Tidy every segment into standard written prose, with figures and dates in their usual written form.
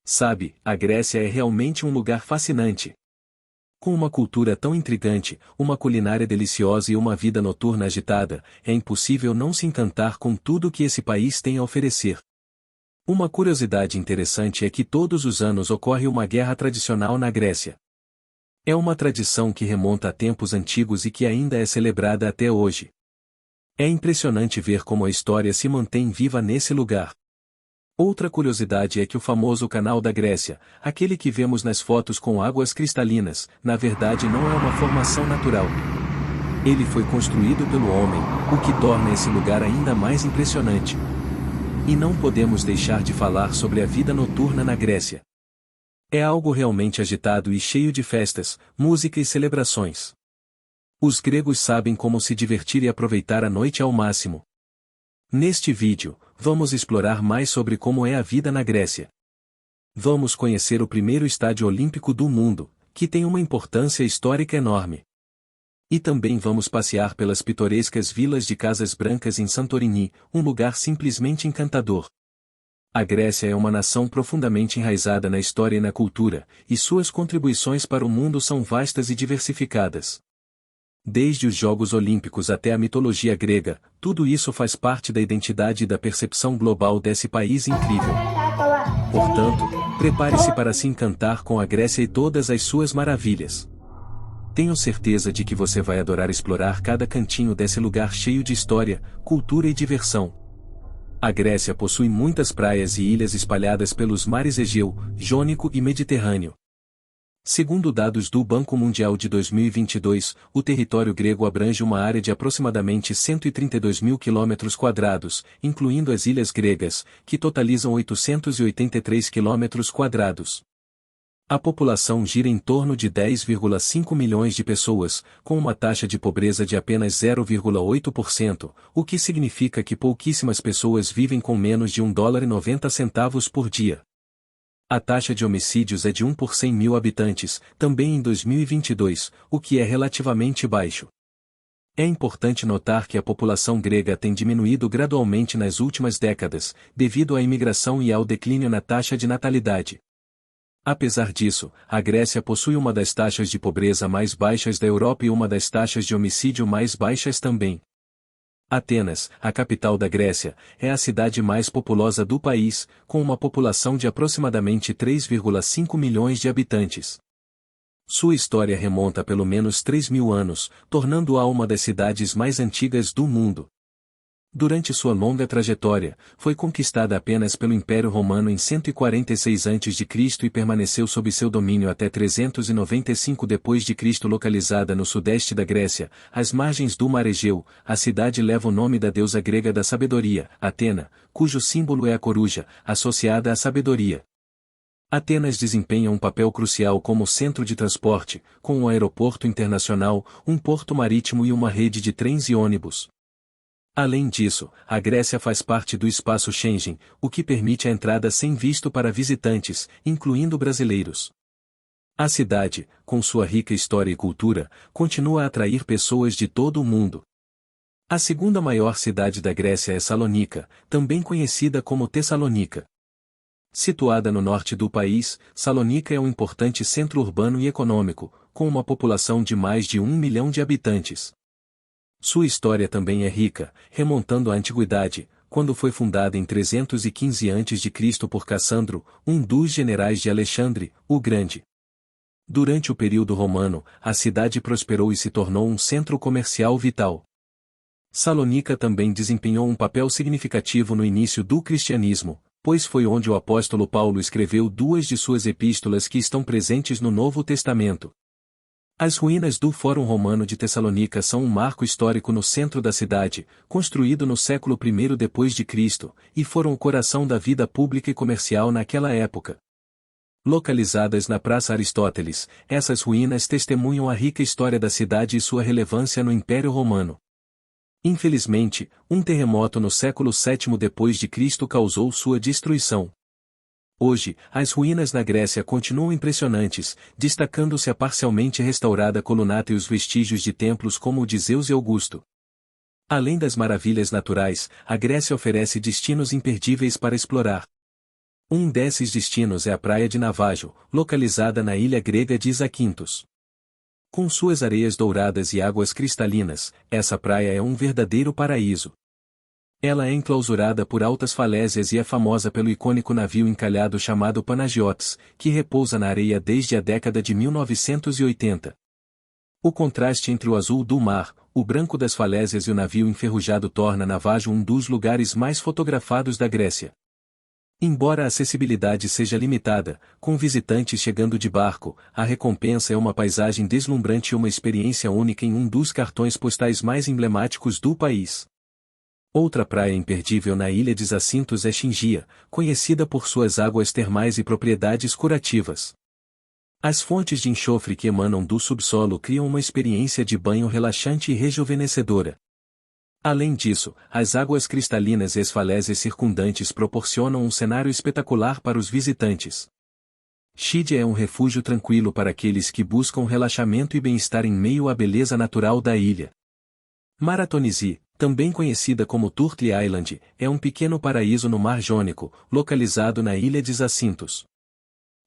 Sabe, a Grécia é realmente um lugar fascinante. Com uma cultura tão intrigante, uma culinária deliciosa e uma vida noturna agitada, é impossível não se encantar com tudo que esse país tem a oferecer. Uma curiosidade interessante é que todos os anos ocorre uma guerra tradicional na Grécia. É uma tradição que remonta a tempos antigos e que ainda é celebrada até hoje. É impressionante ver como a história se mantém viva nesse lugar. Outra curiosidade é que o famoso Canal da Grécia, aquele que vemos nas fotos com águas cristalinas, na verdade não é uma formação natural. Ele foi construído pelo homem, o que torna esse lugar ainda mais impressionante. E não podemos deixar de falar sobre a vida noturna na Grécia. É algo realmente agitado e cheio de festas, música e celebrações. Os gregos sabem como se divertir e aproveitar a noite ao máximo. Neste vídeo, vamos explorar mais sobre como é a vida na Grécia. Vamos conhecer o primeiro estádio olímpico do mundo, que tem uma importância histórica enorme. E também vamos passear pelas pitorescas vilas de casas brancas em Santorini, um lugar simplesmente encantador. A Grécia é uma nação profundamente enraizada na história e na cultura, e suas contribuições para o mundo são vastas e diversificadas. Desde os Jogos Olímpicos até a mitologia grega, tudo isso faz parte da identidade e da percepção global desse país incrível. Portanto, prepare-se para se encantar com a Grécia e todas as suas maravilhas. Tenho certeza de que você vai adorar explorar cada cantinho desse lugar cheio de história, cultura e diversão. A Grécia possui muitas praias e ilhas espalhadas pelos mares Egeu, Jônico e Mediterrâneo. Segundo dados do Banco Mundial de 2022, o território grego abrange uma área de aproximadamente 132 mil quilômetros quadrados, incluindo as ilhas gregas, que totalizam 883 quilômetros quadrados. A população gira em torno de 10,5 milhões de pessoas, com uma taxa de pobreza de apenas 0,8%, o que significa que pouquíssimas pessoas vivem com menos de $1,90 por dia. A taxa de homicídios é de 1 por 100 mil habitantes, também em 2022, o que é relativamente baixo. É importante notar que a população grega tem diminuído gradualmente nas últimas décadas, devido à imigração e ao declínio na taxa de natalidade. Apesar disso, a Grécia possui uma das taxas de pobreza mais baixas da Europa e uma das taxas de homicídio mais baixas também. Atenas, a capital da Grécia, é a cidade mais populosa do país, com uma população de aproximadamente 3,5 milhões de habitantes. Sua história remonta a pelo menos 3.000 anos, tornando-a uma das cidades mais antigas do mundo. Durante sua longa trajetória, foi conquistada apenas pelo Império Romano em 146 a.C. e permaneceu sob seu domínio até 395 d.C. Localizada no sudeste da Grécia, às margens do Mar Egeu, a cidade leva o nome da deusa grega da sabedoria, Atena, cujo símbolo é a coruja, associada à sabedoria. Atenas desempenha um papel crucial como centro de transporte, com um aeroporto internacional, um porto marítimo e uma rede de trens e ônibus. Além disso, a Grécia faz parte do espaço Schengen, o que permite a entrada sem visto para visitantes, incluindo brasileiros. A cidade, com sua rica história e cultura, continua a atrair pessoas de todo o mundo. A segunda maior cidade da Grécia é Salônica, também conhecida como Tessalônica. Situada no norte do país, Salônica é um importante centro urbano e econômico, com uma população de mais de 1 milhão de habitantes. Sua história também é rica, remontando à antiguidade, quando foi fundada em 315 a.C. por Cassandro, um dos generais de Alexandre, o Grande. Durante o período romano, a cidade prosperou e se tornou um centro comercial vital. Salônica também desempenhou um papel significativo no início do cristianismo, pois foi onde o apóstolo Paulo escreveu 2 de suas epístolas que estão presentes no Novo Testamento. As ruínas do Fórum Romano de Tessalônica são um marco histórico no centro da cidade, construído no século I d.C., e foram o coração da vida pública e comercial naquela época. Localizadas na Praça Aristóteles, essas ruínas testemunham a rica história da cidade e sua relevância no Império Romano. Infelizmente, um terremoto no século VII d.C. causou sua destruição. Hoje, as ruínas na Grécia continuam impressionantes, destacando-se a parcialmente restaurada colunata e os vestígios de templos como o de Zeus e Augusto. Além das maravilhas naturais, a Grécia oferece destinos imperdíveis para explorar. Um desses destinos é a praia de Navajo, localizada na ilha grega de Zakynthos. Com suas areias douradas e águas cristalinas, essa praia é um verdadeiro paraíso. Ela é enclausurada por altas falésias e é famosa pelo icônico navio encalhado chamado Panagiotis, que repousa na areia desde a década de 1980. O contraste entre o azul do mar, o branco das falésias e o navio enferrujado torna Navajo um dos lugares mais fotografados da Grécia. Embora a acessibilidade seja limitada, com visitantes chegando de barco, a recompensa é uma paisagem deslumbrante e uma experiência única em um dos cartões postais mais emblemáticos do país. Outra praia imperdível na ilha de Zakynthos é Chingia, conhecida por suas águas termais e propriedades curativas. As fontes de enxofre que emanam do subsolo criam uma experiência de banho relaxante e rejuvenescedora. Além disso, as águas cristalinas e as falésias circundantes proporcionam um cenário espetacular para os visitantes. Chidia é um refúgio tranquilo para aqueles que buscam relaxamento e bem-estar em meio à beleza natural da ilha. Marathonisi, também conhecida como Turtle Island, é um pequeno paraíso no Mar Jônico, localizado na ilha de Zakynthos.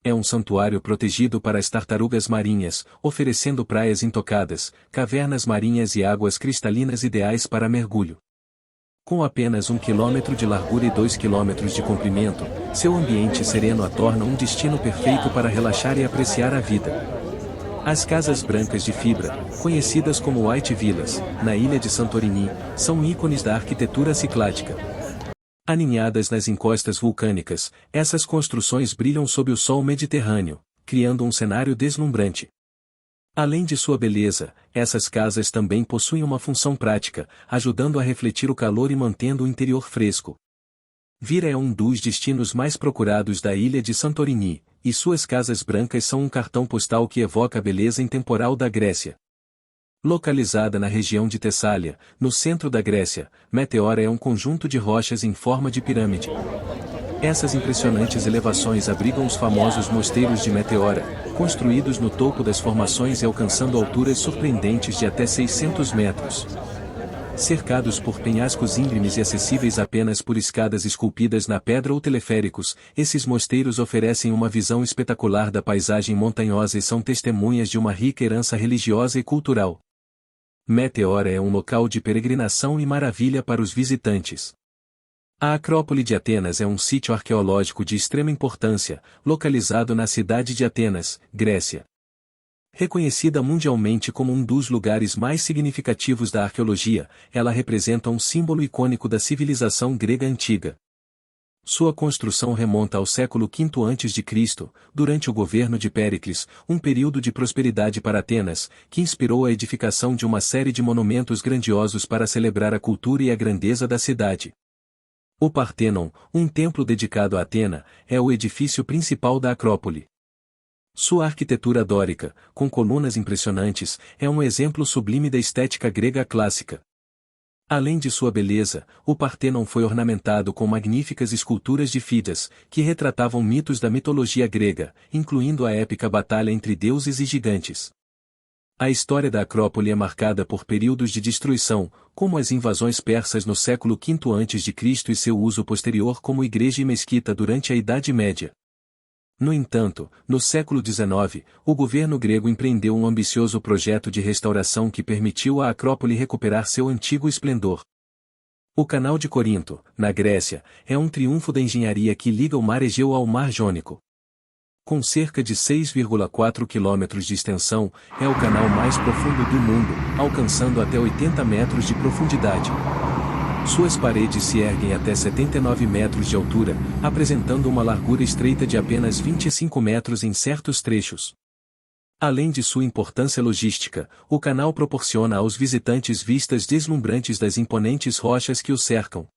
É um santuário protegido para as tartarugas marinhas, oferecendo praias intocadas, cavernas marinhas e águas cristalinas ideais para mergulho. Com apenas 1 km de largura e 2 km de comprimento, seu ambiente sereno a torna um destino perfeito para relaxar e apreciar a vida. As casas brancas de fibra, conhecidas como White Villas, na ilha de Santorini, são ícones da arquitetura ciclática. Aninhadas nas encostas vulcânicas, essas construções brilham sob o sol Mediterrâneo, criando um cenário deslumbrante. Além de sua beleza, essas casas também possuem uma função prática, ajudando a refletir o calor e mantendo o interior fresco. Vira é um dos destinos mais procurados da ilha de Santorini, e suas casas brancas são um cartão postal que evoca a beleza intemporal da Grécia. Localizada na região de Tessália, no centro da Grécia, Meteora é um conjunto de rochas em forma de pirâmide. Essas impressionantes elevações abrigam os famosos mosteiros de Meteora, construídos no topo das formações e alcançando alturas surpreendentes de até 600 metros. Cercados por penhascos íngremes e acessíveis apenas por escadas esculpidas na pedra ou teleféricos, esses mosteiros oferecem uma visão espetacular da paisagem montanhosa e são testemunhas de uma rica herança religiosa e cultural. Meteora é um local de peregrinação e maravilha para os visitantes. A Acrópole de Atenas é um sítio arqueológico de extrema importância, localizado na cidade de Atenas, Grécia. Reconhecida mundialmente como um dos lugares mais significativos da arqueologia, ela representa um símbolo icônico da civilização grega antiga. Sua construção remonta ao século V a.C., durante o governo de Péricles, um período de prosperidade para Atenas, que inspirou a edificação de uma série de monumentos grandiosos para celebrar a cultura e a grandeza da cidade. O Parthenon, um templo dedicado a Atena, é o edifício principal da Acrópole. Sua arquitetura dórica, com colunas impressionantes, é um exemplo sublime da estética grega clássica. Além de sua beleza, o Parthenon foi ornamentado com magníficas esculturas de Fídias, que retratavam mitos da mitologia grega, incluindo a épica batalha entre deuses e gigantes. A história da Acrópole é marcada por períodos de destruição, como as invasões persas no século V a.C. e seu uso posterior como igreja e mesquita durante a Idade Média. No entanto, no século XIX, o governo grego empreendeu um ambicioso projeto de restauração que permitiu à Acrópole recuperar seu antigo esplendor. O Canal de Corinto, na Grécia, é um triunfo da engenharia que liga o Mar Egeu ao Mar Jônico. Com cerca de 6,4 km de extensão, é o canal mais profundo do mundo, alcançando até 80 metros de profundidade. Suas paredes se erguem até 79 metros de altura, apresentando uma largura estreita de apenas 25 metros em certos trechos. Além de sua importância logística, o canal proporciona aos visitantes vistas deslumbrantes das imponentes rochas que o cercam.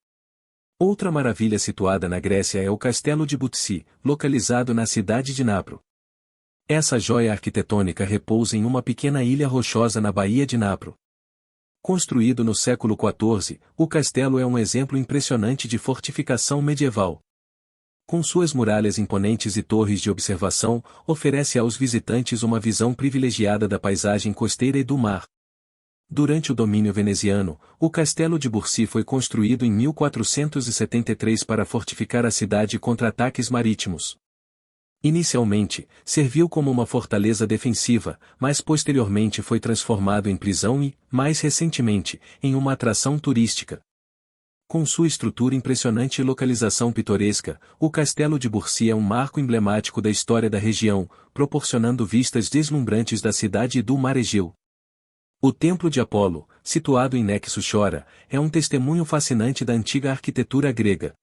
Outra maravilha situada na Grécia é o Castelo de Butsi, localizado na cidade de Napro. Essa joia arquitetônica repousa em uma pequena ilha rochosa na Baía de Napro. Construído no século XIV, o castelo é um exemplo impressionante de fortificação medieval. Com suas muralhas imponentes e torres de observação, oferece aos visitantes uma visão privilegiada da paisagem costeira e do mar. Durante o domínio veneziano, o castelo de Bursi foi construído em 1473 para fortificar a cidade contra ataques marítimos. Inicialmente, serviu como uma fortaleza defensiva, mas posteriormente foi transformado em prisão e, mais recentemente, em uma atração turística. Com sua estrutura impressionante e localização pitoresca, o Castelo de Bursi é um marco emblemático da história da região, proporcionando vistas deslumbrantes da cidade e do mar Egeu. O Templo de Apolo, situado em Nexo Chora, é um testemunho fascinante da antiga arquitetura grega.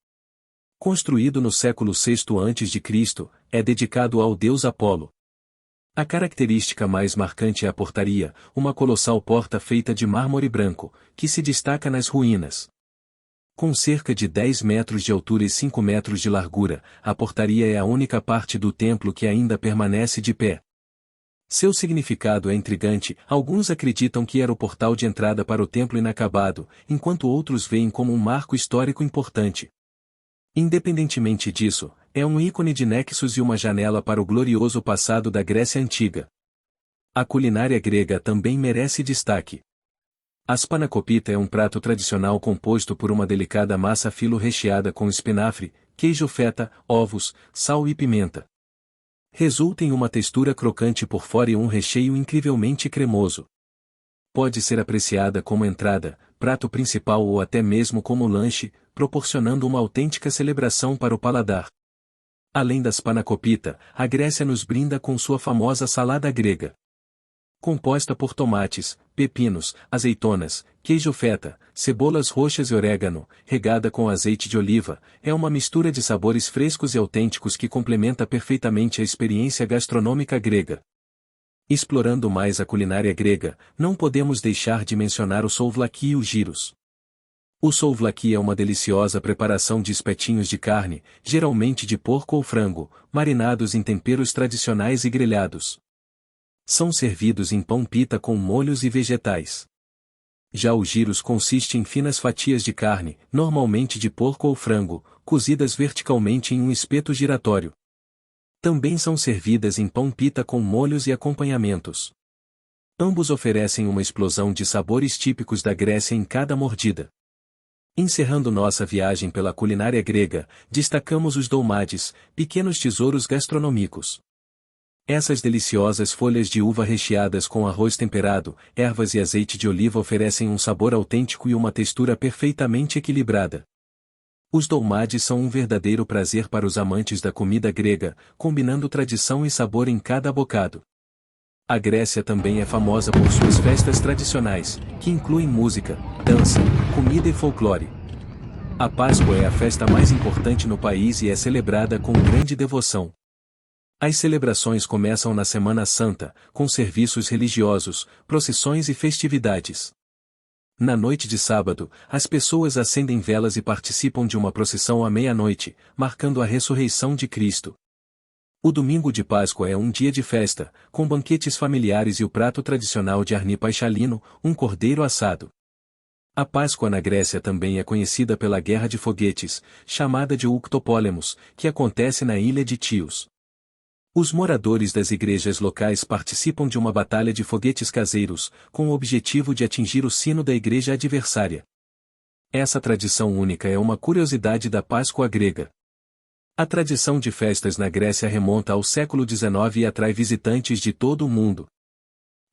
Construído no século VI a.C., é dedicado ao deus Apolo. A característica mais marcante é a portaria, uma colossal porta feita de mármore branco, que se destaca nas ruínas. Com cerca de 10 metros de altura e 5 metros de largura, a portaria é a única parte do templo que ainda permanece de pé. Seu significado é intrigante, alguns acreditam que era o portal de entrada para o templo inacabado, enquanto outros veem como um marco histórico importante. Independentemente disso, é um ícone de nexos e uma janela para o glorioso passado da Grécia Antiga. A culinária grega também merece destaque. A spanakopita é um prato tradicional composto por uma delicada massa filo recheada com espinafre, queijo feta, ovos, sal e pimenta. Resulta em uma textura crocante por fora e um recheio incrivelmente cremoso. Pode ser apreciada como entrada, prato principal ou até mesmo como lanche, proporcionando uma autêntica celebração para o paladar. Além da spanakopita, a Grécia nos brinda com sua famosa salada grega. Composta por tomates, pepinos, azeitonas, queijo feta, cebolas roxas e orégano, regada com azeite de oliva, é uma mistura de sabores frescos e autênticos que complementa perfeitamente a experiência gastronômica grega. Explorando mais a culinária grega, não podemos deixar de mencionar o souvlaki e o gyros. O souvlaki é uma deliciosa preparação de espetinhos de carne, geralmente de porco ou frango, marinados em temperos tradicionais e grelhados. São servidos em pão pita com molhos e vegetais. Já o gyros consiste em finas fatias de carne, normalmente de porco ou frango, cozidas verticalmente em um espeto giratório. Também são servidas em pão pita com molhos e acompanhamentos. Ambos oferecem uma explosão de sabores típicos da Grécia em cada mordida. Encerrando nossa viagem pela culinária grega, destacamos os dolmades, pequenos tesouros gastronômicos. Essas deliciosas folhas de uva recheadas com arroz temperado, ervas e azeite de oliva oferecem um sabor autêntico e uma textura perfeitamente equilibrada. Os dolmades são um verdadeiro prazer para os amantes da comida grega, combinando tradição e sabor em cada bocado. A Grécia também é famosa por suas festas tradicionais, que incluem música, dança, comida e folclore. A Páscoa é a festa mais importante no país e é celebrada com grande devoção. As celebrações começam na Semana Santa, com serviços religiosos, procissões e festividades. Na noite de sábado, as pessoas acendem velas e participam de uma procissão à meia-noite, marcando a ressurreição de Cristo. O domingo de Páscoa é um dia de festa, com banquetes familiares e o prato tradicional de arni paichalino, um cordeiro assado. A Páscoa na Grécia também é conhecida pela Guerra de Foguetes, chamada de Uktopólemos, que acontece na ilha de Tios. Os moradores das igrejas locais participam de uma batalha de foguetes caseiros, com o objetivo de atingir o sino da igreja adversária. Essa tradição única é uma curiosidade da Páscoa grega. A tradição de festas na Grécia remonta ao século XIX e atrai visitantes de todo o mundo.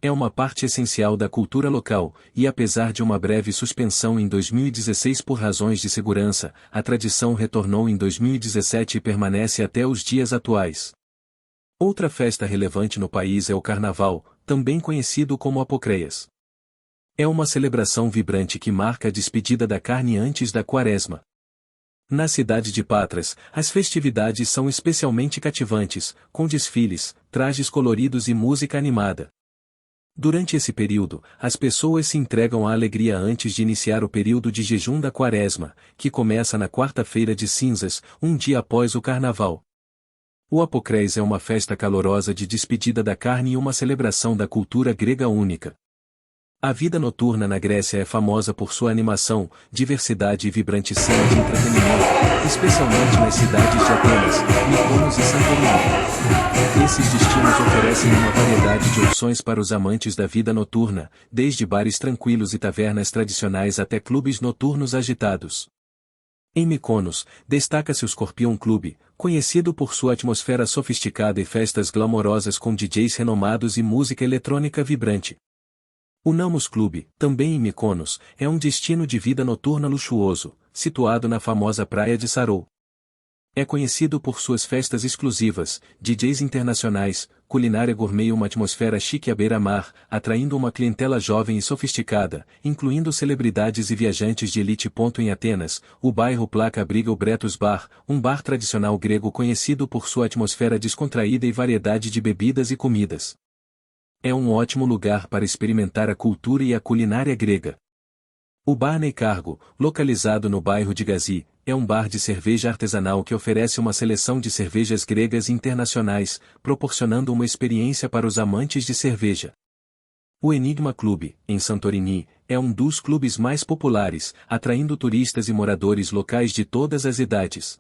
É uma parte essencial da cultura local, e apesar de uma breve suspensão em 2016 por razões de segurança, a tradição retornou em 2017 e permanece até os dias atuais. Outra festa relevante no país é o Carnaval, também conhecido como Apocreias. É uma celebração vibrante que marca a despedida da carne antes da Quaresma. Na cidade de Patras, as festividades são especialmente cativantes, com desfiles, trajes coloridos e música animada. Durante esse período, as pessoas se entregam à alegria antes de iniciar o período de jejum da Quaresma, que começa na quarta-feira de cinzas, um dia após o Carnaval. O Apocrés é uma festa calorosa de despedida da carne e uma celebração da cultura grega única. A vida noturna na Grécia é famosa por sua animação, diversidade e vibrante cena de entretenimento, especialmente nas cidades de Atenas, Mykonos e Santorini. Esses destinos oferecem uma variedade de opções para os amantes da vida noturna, desde bares tranquilos e tavernas tradicionais até clubes noturnos agitados. Em Mykonos, destaca-se o Scorpion Club, conhecido por sua atmosfera sofisticada e festas glamourosas com DJs renomados e música eletrônica vibrante. O Namus Club, também em Mykonos, é um destino de vida noturna luxuoso, situado na famosa praia de Sarou. É conhecido por suas festas exclusivas, DJs internacionais, culinária gourmet e uma atmosfera chique à beira-mar, atraindo uma clientela jovem e sofisticada, incluindo celebridades e viajantes de elite. Em Atenas, o bairro Plaka abriga o Bretos Bar, um bar tradicional grego conhecido por sua atmosfera descontraída e variedade de bebidas e comidas. É um ótimo lugar para experimentar a cultura e a culinária grega. O Bar Neikargo, localizado no bairro de Gazi, é um bar de cerveja artesanal que oferece uma seleção de cervejas gregas e internacionais, proporcionando uma experiência para os amantes de cerveja. O Enigma Club, em Santorini, é um dos clubes mais populares, atraindo turistas e moradores locais de todas as idades.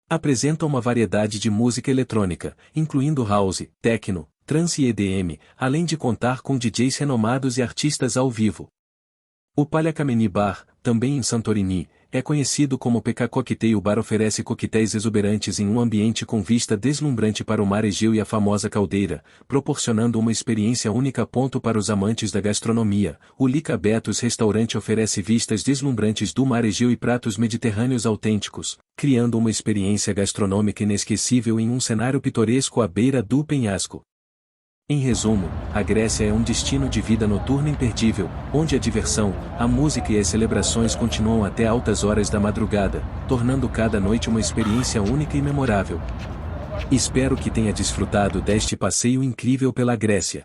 Apresenta uma variedade de música eletrônica, incluindo house, techno, trance e EDM, além de contar com DJs renomados e artistas ao vivo. O Palhakameni Bar, também em Santorini, é conhecido como PK Cocktail Bar, oferece coquetéis exuberantes em um ambiente com vista deslumbrante para o mar Egeu e a famosa caldeira, proporcionando uma experiência única. Para os amantes da gastronomia, o Lika Betos Restaurante oferece vistas deslumbrantes do mar Egeu e pratos mediterrâneos autênticos, criando uma experiência gastronômica inesquecível em um cenário pitoresco à beira do penhasco. Em resumo, a Grécia é um destino de vida noturna imperdível, onde a diversão, a música e as celebrações continuam até altas horas da madrugada, tornando cada noite uma experiência única e memorável. Espero que tenha desfrutado deste passeio incrível pela Grécia.